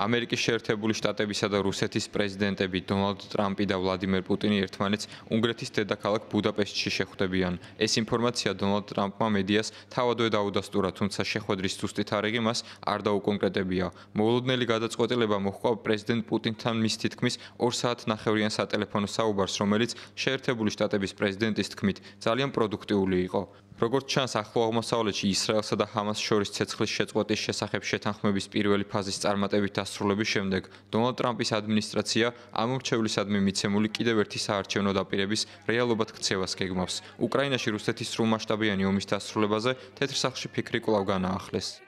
ამერიკის შეერთებული შტატებისა და რუსეთის პრეზიდენტები დონალდ ტრამპი და ვლადიმერ პუტინი ერთმანეთს უნგრეთის დედაქალაქ ბუდაპეშტში შეხვდებიან. ეს ინფორმაცია დონალდ ტრამპმა მედიას თავადვე დაუდასტურა, თუმცა შეხვედრის ზუსტი თარიღი მას არ დაუკონკრეტებია. მოულოდნელი გადაწყვეტილება მოჰყვა პრეზიდენტ პუტინთან მის თითქმის 2 საათნახევრიან სატელეფონო საუბარს, რომელიც შეერთებული შტატების პრეზიდენტის თქმით ძალიან პროდუქტიული იყო. როგორც ჩანს, ახლო აღმოსავლეთში ისრაელსა და ჰამასს შორის ცეცხლის შეწყვეტის შესახებ შეთანხმების პირველი ფაზის წარმატებით დასრულების შემდეგ, დონალდ ტრამპის ადმინისტრაცია ამორჩევლისადმი მიცემული კიდევ ერთი საარჩევნო დაპირების რეალობად ქცევას გეგმავს. უკრაინაში რუსეთის სრულმასშტაბიანი ომის დასრულებაზე თეთრ სახლში ფიქრი კვლავ განაახლეს.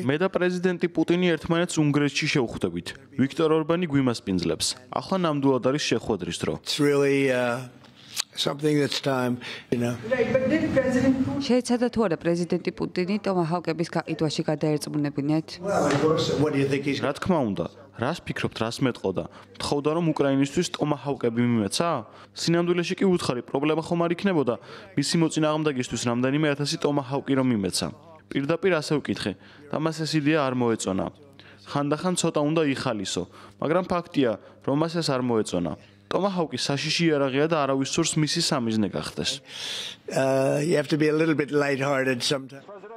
მე და პრეზიდენტი პუტინი ერთმანეთს უნგრეთში შევხვდებით. ვიქტორ ორბანი გვიმასპინძლებს. ახლა ნამდვილად არის შეხვედრის დრო. შეეცადა თუ არა პრეზიდენტი პუტინი ტომაჰავკების გაყიდვაში გადაერწმუნებინეთ? რა თქმა უნდა, რას ფიქრობთ, რას მეტყოდა? მთხოვდა რომ უკრაინისთვის ტომაჰავკები მიმეცა? სინამდვილეში კი უთხარი, პრობლემა ხომ არ იქნებოდა მისი მოწინააღმდეგისთვის რამდენიმე 1000 ტომაჰავკი რომ მიმეცა. პირდაპირ ასე ვკითხე და მას ეს იდეა არ მოეწონა. ხანდახან ცოტა უნდა იხალისო, მაგრამ ფაქტია, რომ მას ეს არ მოეწონა. ტომაჰავკი საშიში იარაღია და არავის სურს მისი სამიზნე გახდეს.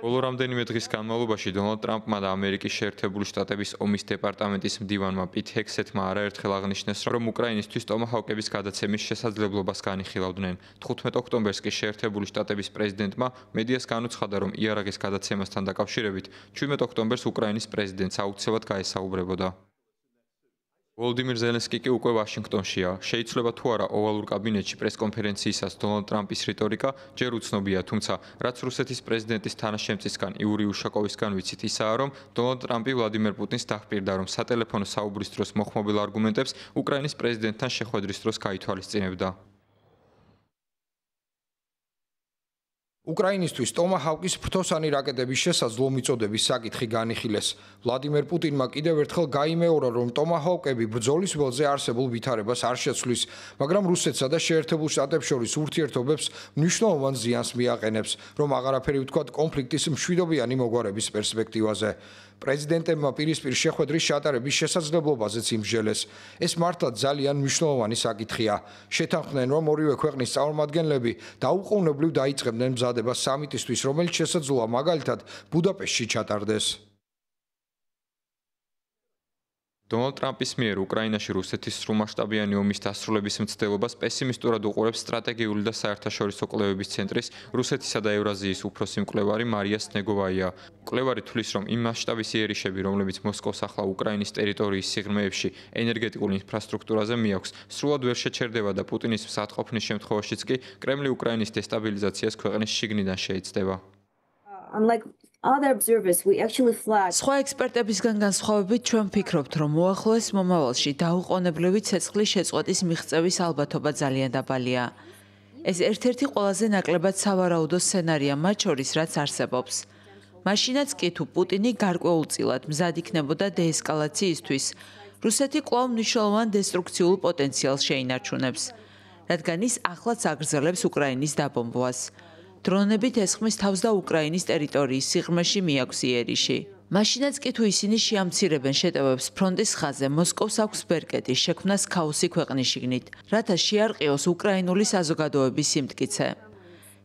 ბოლო რამდენიმე დღის განმავლობაში დონალდ ტრამპმა და ამერიკის შეერთებული შტატების ომის დეპარტამენტის მდივანმა პიტ ჰექსეთმა არაერთხელ აღნიშნეს, რომ უკრაინისთვის ტომაჰავკების გადაცემის შესაძლებლობას განიხილავდნენ. 15 ოქტომბერს კი შეერთებული შტატების პრეზიდენტმა მედიას განუცხადა, რომ იარაღის გადაცემასთან დაკავშირებით 17 ოქტომბერს უკრაინის პრეზიდენტს აუცილებლად გაესაუბრებოდა. ვოლოდიმირ ზელენსკი კი უკვე ვაშინგტონშია. შეიცვლება თუ არა ოვალურ კაბინეტში პრესკონფერენციისას დონალდ ტრამპის რიტორიკა ჯერ უცნობია, თუმცა რაც რუსეთის პრეზიდენტის თანაშემწისგან იური უშაკოვისგან ვიცით, ისაა, რომ დონალდ ტრამპი ვლადიმერ პუტინს დახპირდა, რომ სატელეფონო საუბრის დროს მოხმობილ არგუმენტებს უკრაინის პრეზიდენტთან შეხვედრის დროს გაითვალისწინებდა. უკრაინისთვის ტომაჰავკის ფრთოსანი რაკეტების შესაძლო მიწოდების საკითხი განიხილეს. ვლადიმერ პუტინმა კიდევ ერთხელ გაიმეორა, რომ ტომაჰავკები ბრძოლის ველზე არსებულ ვითარებას არ შეცვლის, მაგრამ რუსეთსა და შეერთებულ შტატებს შორის ურთიერთობებს მნიშვნელოვან ზიანს მიაყენებს, რომ აღარაფერი ვთქვათ კონფლიქტის მშვიდობიანი მოგვარების პერსპექტივაზე. პრეზიდენტებმა პირისპირ შეხვედრის ჩატარების შესაძლებლობაზეც იმსჯელეს. ეს მართლაც ძალიან მნიშვნელოვანი საკითხია. შეთანხმდნენ, რომ ორივე ქვეყნის წარმომადგენლები დაუყოვნებლივ დაიწყებდნენ მზადებას სამიტისთვის, რომელიც შესაძლოა მაგალითად ბუდაპეშტში ჩატარდეს. დონალდ ტრამპის მიერ უკრაინაში რუსეთის სრულმასშტაბიანი ომის დასრულების მცდელობას პესიმისტურად უყურებს სტრატეგიული და საერთაშორისო კვლევების ცენტრის რუსეთისა და ევრაზიის უფროსი მკვლევარი მარია სნეგოვაია. მკვლევარი თვლის, რომ იმ მასშტაბის იერიშები, რომლებიც მოსკოვს ახლა უკრაინის ტერიტორიის სიღრმეებში ენერგეტიკულ ინფრასტრუქტურაზე მიაქვს, სრულად ვერ შეჩერდება და პუტინის მსადყოფნის შემთხვევაშიც კი კრემლი უკრაინის დესტაბილიზაციას ქვეყნის შიგნიდან შეეცდება. სხვა ექსპერტებისგან განსხვავებით, ჩვენ ვფიქრობთ, რომ მოახლოეს მომავალში დაუყოვნებლივი ცეცხლის შეწყვეტის მიღწევის ალბათობა ძალიან დაბალია. ეს ერთ-ერთი ყველაზე ნაკლებად სავარაუდო სცენარია მათ შორის, რაც არსებობს. მაშინაც კი თუ პუტინი გარკვეულწილად მზად იქნებოდა დეესკალაციისთვის, რუსეთი კვლავ მნიშვნელოვან დესტრუქციულ პოტენციალს შეინარჩუნებს, რადგან ის ახლაც აგრძელებს უკრაინის დაბომბვას. დრონებით ესხმის თავს და უკრაინის ტერიტორიის სიღრმეში მიაქვს იერიში. მაშინაც კი თუ ისინი შეამცირებენ შეტევებს ფრონტის ხაზზე, მოსკოვს აქვს ბერკეტი შექმნას ქაოსი ქვეყნის შიგნით, რათა შეარყიოს უკრაინული საზოგადოების სიმტკიცე.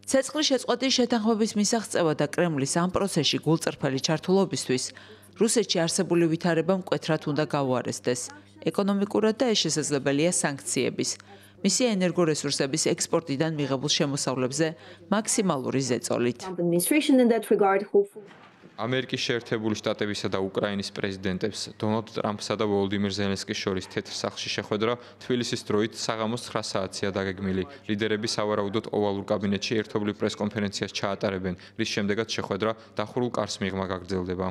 ცეცხლის შეწყვეტის შეთანხმების მისაღწევა და კრემლის ამ პროცესში გულწრფელი ჩართულობისთვის რუსეთში არსებული ვითარება მკვეთრად უნდა გაუარესდეს. ეკონომიკურად და ეს შესაძლებელია სანქციების. მისი ენერგორესურსების ექსპორტიდან მიღებულ შემოსავლებზე მაქსიმალური ზეწოლით. ამერიკის შეერთებული შტატებისა და უკრაინის პრეზიდენტებს დონალდ ტრამპსა და ვოლოდიმირ ზელენსკის შორის თეთრ სახლში შეხვედრა თბილისის დროით საღამოს 9 საათია დაგეგმილი. ლიდერები სავარაუდოდ ოვალურ კაბინეტში ერთობლივ პრესკონფერენციას ჩაატარებენ, რის შემდეგაც შეხვედრა დახურულ კარს მიღმა გაგრძელდება.